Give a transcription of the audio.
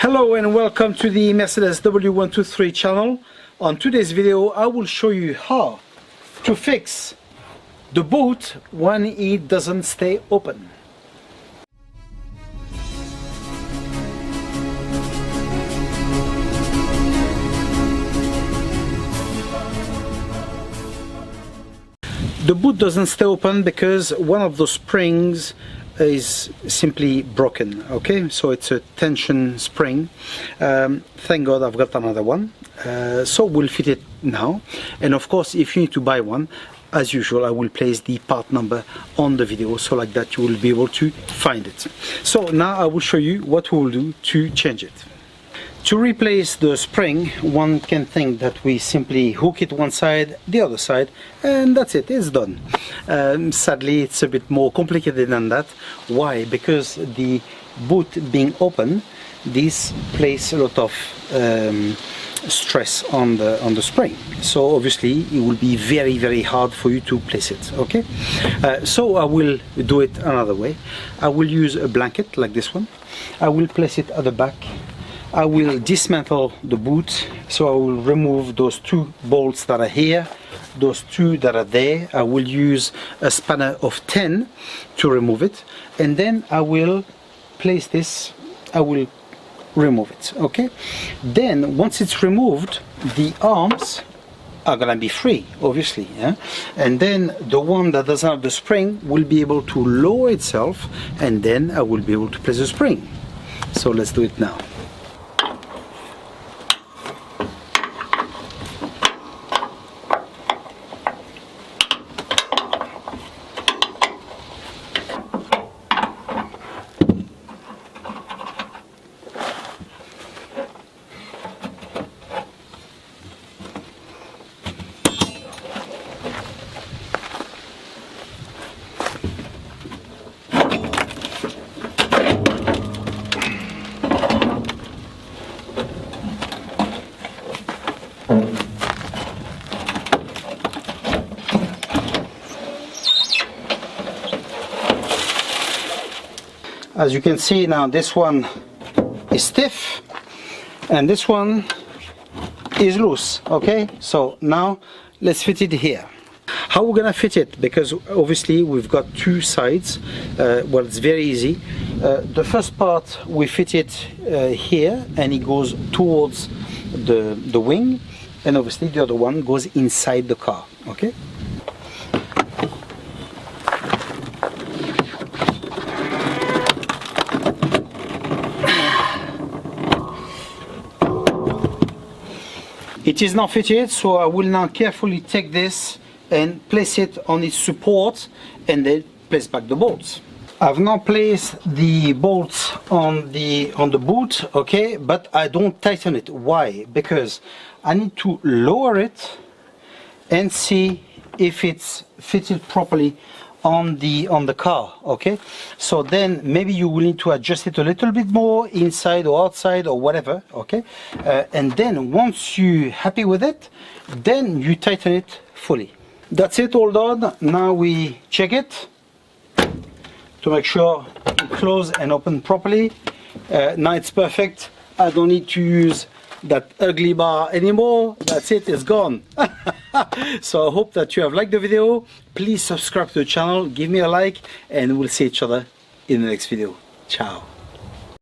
Hello and welcome to the Mercedes W123 channel. On today's video I will show you how to fix the boot when it doesn't stay open. The boot doesn't stay open because one of the springs is simply broken. Okay, so it's a tension spring. Thank God I've got another one, so we'll fit it now. And of course, if you need to buy one, as usual, I will place the part number on the video, so like that you will be able to find it. So now I will show you what we will do to change it. To replace the spring, one can think that we simply hook it one side, the other side, and that's it, it's done. Sadly, it's a bit more complicated than that. Why? Because the boot being open, this places a lot of stress on the spring. So obviously it will be very hard for you to place it. Okay, so I will do it another way. I will use a blanket like this one. I will place it at the back. I will dismantle the boot, so I will remove those two bolts that are here, those two that are there. I will use a spanner of 10 to remove it, and then I will place this, I will remove it. Okay, then once it's removed, the arms are gonna be free, obviously, yeah? And then the one that doesn't have the spring will be able to lower itself, and then I will be able to place the spring. So let's do it now. As you can see now, this one is stiff and this one is loose. Okay, so now let's fit it here. How we're gonna fit it? Because obviously we've got two sides. Well, it's very easy. The first part we fit it here, and it goes towards the wing, and obviously the other one goes inside the car. Okay. It is now fitted, so I will now carefully take this and place it on its support and then place back the bolts. I've now placed the bolts on the boot, okay, but I don't tighten it. Why? Because I need to lower it and see if it's fitted properly on the car. Okay, so then maybe you will need to adjust it a little bit more inside or outside or whatever. Okay, and then once you're happy with it, then you tighten it fully. That's it, all done. Now we check it to make sure it closes and open properly. Now it's perfect. I don't need to use that ugly bar anymore. That's it, it's gone. So I hope that you have liked the video. Please subscribe to the channel, give me a like, and we'll see each other in the next video. Ciao.